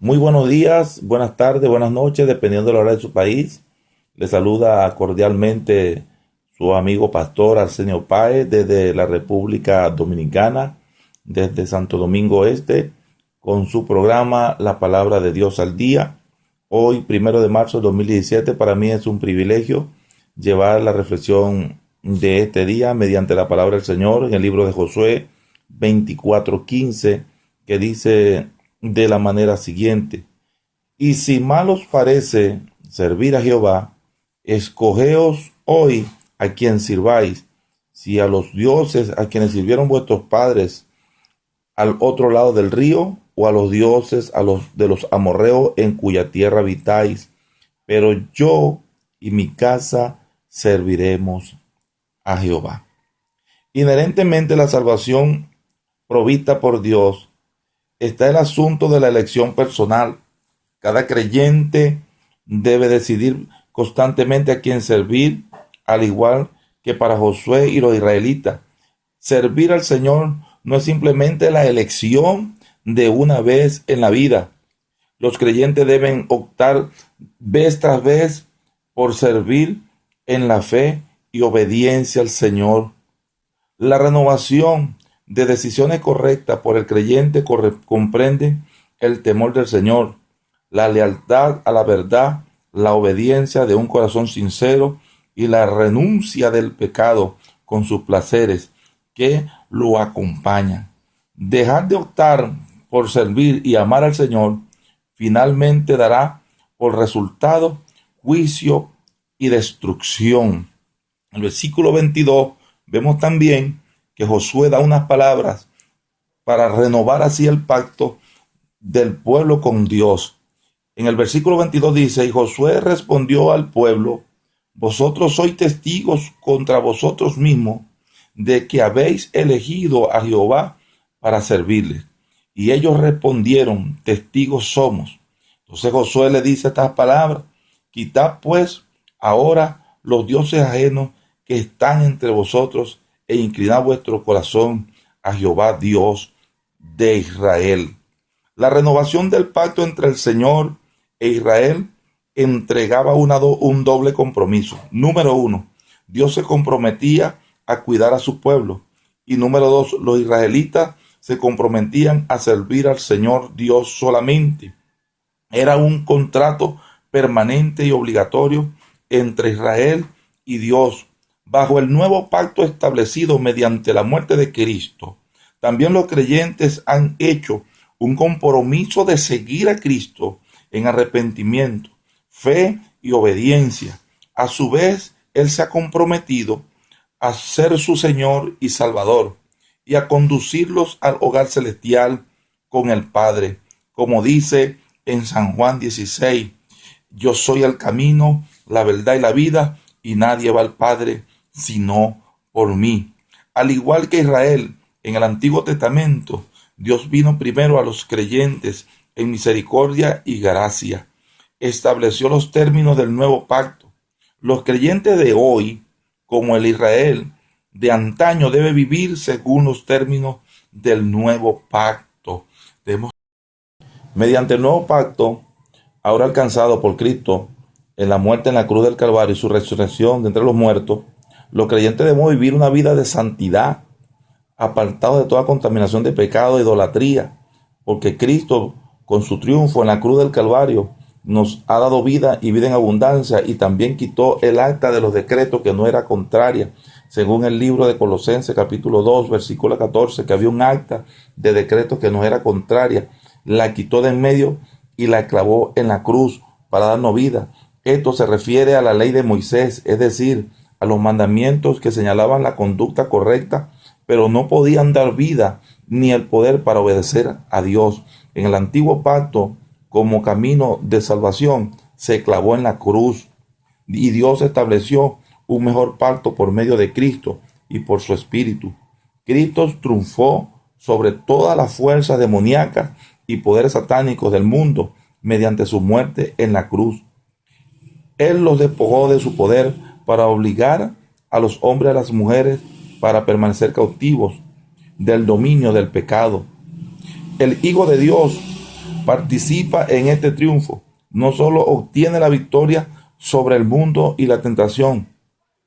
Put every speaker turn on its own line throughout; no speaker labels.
Muy buenos días, buenas tardes, buenas noches, dependiendo de la hora de su país. Le saluda cordialmente su amigo pastor Arsenio Páez desde la República Dominicana, desde Santo Domingo Este, con su programa La Palabra de Dios al Día. Hoy, 1 de marzo de 2017, para mí es un privilegio llevar la reflexión de este día mediante la palabra del Señor en el libro de Josué 24:15, que dice de la manera siguiente: y si mal os parece servir a Jehová, escogeos hoy a quien sirváis, si a los dioses a quienes sirvieron vuestros padres al otro lado del río, o a los dioses a los de los amorreos en cuya tierra habitáis. Pero yo y mi casa serviremos a Jehová. Inherentemente la salvación provista por Dios está el asunto de la elección personal. Cada creyente debe decidir constantemente a quién servir, al igual que para Josué y los israelitas. Servir al Señor no es simplemente la elección de una vez en la vida. Los creyentes deben optar vez tras vez por servir en la fe y obediencia al Señor. La renovación de decisiones correctas por el creyente comprende el temor del Señor, la lealtad a la verdad, la obediencia de un corazón sincero y la renuncia del pecado con sus placeres que lo acompañan. Dejar de optar por servir y amar al Señor finalmente dará por resultado juicio y destrucción. En el versículo 22 vemos también que Josué da unas palabras para renovar así el pacto del pueblo con Dios. En el versículo 22 dice: y Josué respondió al pueblo: vosotros sois testigos contra vosotros mismos de que habéis elegido a Jehová para servirle. Y ellos respondieron: testigos somos. Entonces Josué le dice estas palabras: quitad pues ahora los dioses ajenos que están entre vosotros e inclinad vuestro corazón a Jehová Dios de Israel. La renovación del pacto entre el Señor e Israel entregaba un doble compromiso. Número uno, Dios se comprometía a cuidar a su pueblo. Y número dos, los israelitas se comprometían a servir al Señor Dios solamente. Era un contrato permanente y obligatorio entre Israel y Dios, bajo el nuevo pacto establecido mediante la muerte de Cristo. También los creyentes han hecho un compromiso de seguir a Cristo en arrepentimiento, fe y obediencia. A su vez, Él se ha comprometido a ser su Señor y Salvador y a conducirlos al hogar celestial con el Padre. Como dice en San Juan 16, yo soy el camino, la verdad y la vida, y nadie va al Padre sino por mí. Al igual que Israel, en el Antiguo Testamento, Dios vino primero a los creyentes en misericordia y gracia. Estableció los términos del nuevo pacto. Los creyentes de hoy, como el Israel de antaño, debe vivir según los términos del nuevo pacto. Mediante el nuevo pacto, ahora alcanzado por Cristo en la muerte en la cruz del Calvario y su resurrección de entre los muertos, los creyentes debemos vivir una vida de santidad, apartados de toda contaminación de pecado e idolatría, porque Cristo, con su triunfo en la cruz del Calvario, nos ha dado vida y vida en abundancia, y también quitó el acta de los decretos que no era contraria, según el libro de Colosenses capítulo 2 versículo 14, que había un acta de decretos que no era contraria, la quitó de en medio y la clavó en la cruz para darnos vida. Esto se refiere a la ley de Moisés, es decir, a los mandamientos que señalaban la conducta correcta, pero no podían dar vida ni el poder para obedecer a Dios. En el antiguo pacto, como camino de salvación, se clavó en la cruz, y Dios estableció un mejor pacto por medio de Cristo y por su Espíritu. Cristo triunfó sobre todas las fuerzas demoníacas y poderes satánicos del mundo mediante su muerte en la cruz. Él los despojó de su poder para obligar a los hombres y a las mujeres para permanecer cautivos del dominio del pecado. El Hijo de Dios participa en este triunfo. No solo obtiene la victoria sobre el mundo y la tentación,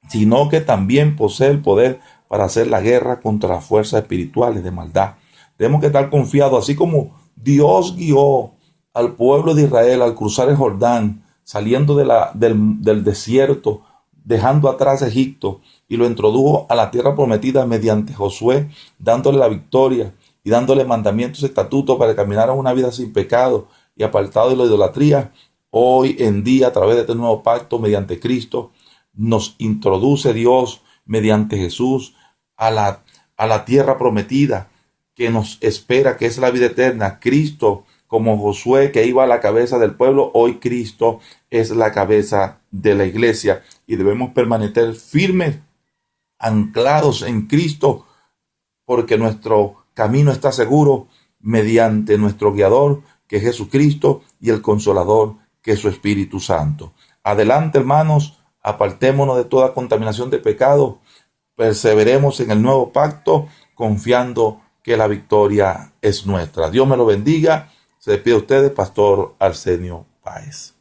sino que también posee el poder para hacer la guerra contra las fuerzas espirituales de maldad. Tenemos que estar confiados, así como Dios guió al pueblo de Israel al cruzar el Jordán, saliendo del desierto, dejando atrás Egipto, y lo introdujo a la tierra prometida mediante Josué, dándole la victoria y dándole mandamientos y estatutos para caminar una vida sin pecado y apartado de la idolatría. Hoy en día, a través de este nuevo pacto, mediante Cristo, nos introduce Dios mediante Jesús a la tierra prometida que nos espera, que es la vida eterna. Cristo, como Josué que iba a la cabeza del pueblo, hoy Cristo es la cabeza de la iglesia y debemos permanecer firmes, anclados en Cristo, porque nuestro camino está seguro mediante nuestro guiador, que es Jesucristo, y el consolador, que es su Espíritu Santo. Adelante, hermanos, apartémonos de toda contaminación de pecado, perseveremos en el nuevo pacto, confiando que la victoria es nuestra. Dios me lo bendiga. Se despide de ustedes, Pastor Arsenio Páez.